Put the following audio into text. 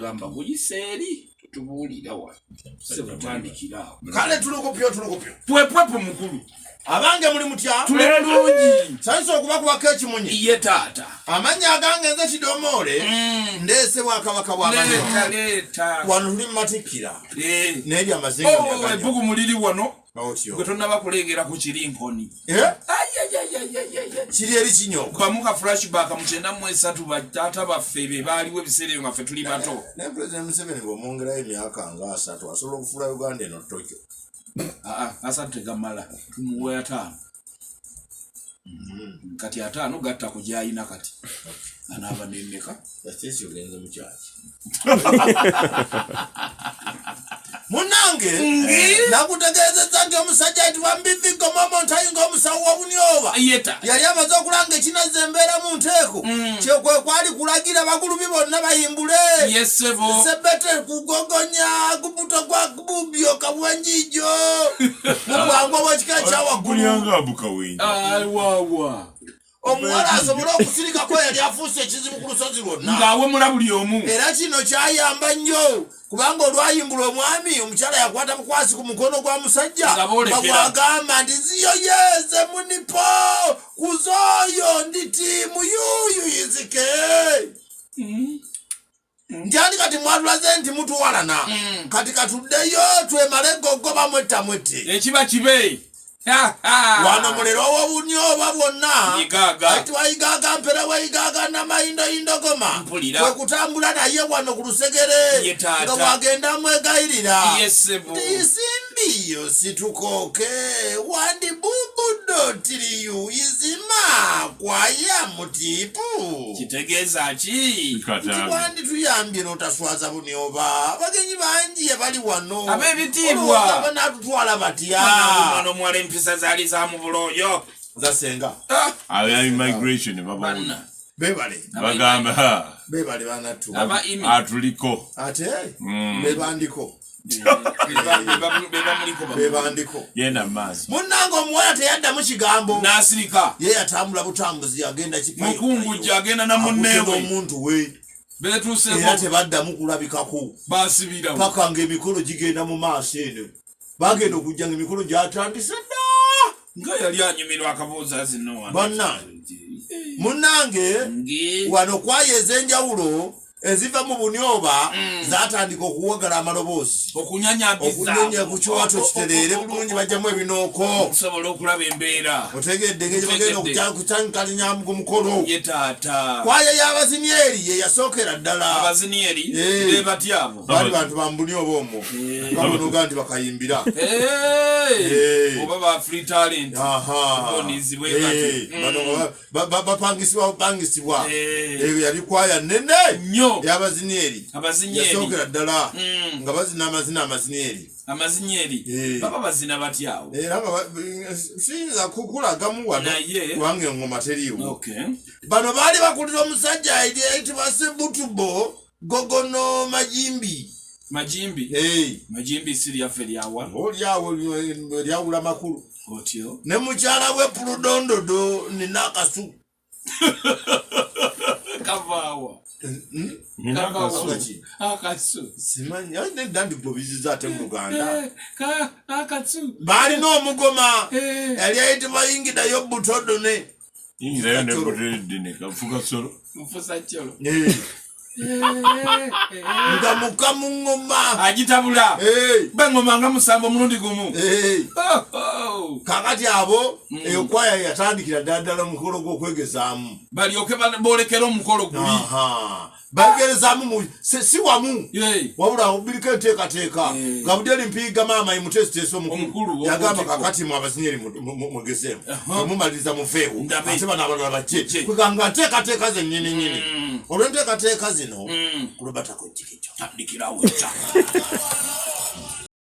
gamba buyiseeri tubuulira wa sebutandikira kale tulukupyo pwepwepo mukulu abange muli mutya tulungi sanso okubakuba ekimunyi ye taata amanya agange nze kidomole ndese bwakabaka bwaleeta wano tuli mumatikkira n'eri amazinga ebugu muliri wano otyo gwe tonnaba kulengera ku kirinkoni kiri eri kinyoka bamuka flashback mu 93 bataata baffe be baaliwo ebiseera ebyo nga ffe tuli bato ne President Museveni bw'omwongerayo emyaka nga 3 asobola okufuula Uganda eno ttokyo asatu tegamala tumuwe 5 kati 5 gatta ku gyayina kati anaaba nemmeka yakesi ogenze mukyaki munange nakutegeezezza nti omusajja ayitibwa Mbivigo Momontayi ng'omusawo wa Bunyoba yali amaze okulanga ekinazza embeera mu nteeko kyekwe kwali kulagira bagulubi bonna bayimbule sebete kugogonya gubuto gwa kububyo kabwanjijo mubwangu obwekika ekyawaggulu omuwala asobola okusirikako yali afuuse ekizibu ku lusozi lwonna ng'awemula buli omu era kino kyayamba nnyo kubanga olwayimbula omwami omukyala yakwata bukwasi ku mukono gwa musajja bagwagamba nti ziyoyeze munipo kuzoyo ndi tiimu yuyu yizike ntyandi kati mwatulaze nti mutuwalana kati katuddeyo twemale gogoba mwettamwette ekiba kibe wano mulero w'Obunyoba bwonna ati wayigaga mpera wayigaga namayindoyindogoma kwe kutambula naye wano ku lusegere nga wagenda mwegayirira tisimbiyo situkooke wandi bubudotiriyu izima kwaya mutipu kitegeeza ki wandi tuyambye n'otaswaza Bunyoba abagenyi bangi bali wano ab'ebitiibwa banatutwala batya empisa zaali za mu buloyo zasenga aba immigration babona bebale bagamba bebale banatu atuliko ate bebandiko bebandiko yena mazi munango omuwala teyadda mu kigambo n'asirika ye yatambula butambuzi agenda kipayo mukungujja agenda na munneewe omuntu we betuuseko era tebaddamu kulabikako basibirawo paka ng'emikolo gigenda mu maaso eno bagenda okujja ng'emikolo gyatandise dda nga yali anyumirwa akabuuza zino bannange munnange wano kwaya ez'enjawulo eziva mu Bunyoba zatandika okuwagala amaloboozi okunyanya ku kiwato kitereere bulungi bajjamu ebinooko okusobola okulaba embeera otegedde ngeri bagenda okucankalinya ku mukolo ye taata kwaya y'Abazinyeri ye yasookera ddala Abazinyeri bebatya abo bali bantu ba mu Bunyoba omwo babonoga nti bakayimbira oba ba free talent bonizibwe kati bapangisibwa eyo yali kwaya nene nnyo y'Abazinyeri yasookera ddala nga bazina amazina amazinyeri baba bazina batyawo era siyinza kukulagamu wano kubanga engoma teriiwo bano baali bakulira omusajja ayitibwa Sebutubo Gogono Majimbi siri yaffe lyawa olyawo lyawula makulu otyo ne mukyala we Puludondodo nina akasu kavaawa akasu simanyi nedda ndigobiziza ate mu Luganda akasu baalina omugoma yali ayitibwa Yingidayo Butodone yingidayo ne Butodone kafuka solo mufusa kyolo nga mukamu ngoma agitabula bengoma nga musambo mulundi gumu kakati abo eyo kwaya yatandikira ddala omukolo gw'okwegezaamu balyoke boolekera omukolo guli bagerezaamu si wamu wabula obiriko enteekateeka nga budde limpiiga maama imutesiteesa omukulu yagamba kakati mu Abazinyeri mugezeemu mumaliriza mufeewo ate bano abalala bajje kweganga nteekateeka zennyininyini olw'enteekateeka zino kulubata kojjikijjo tandikirawo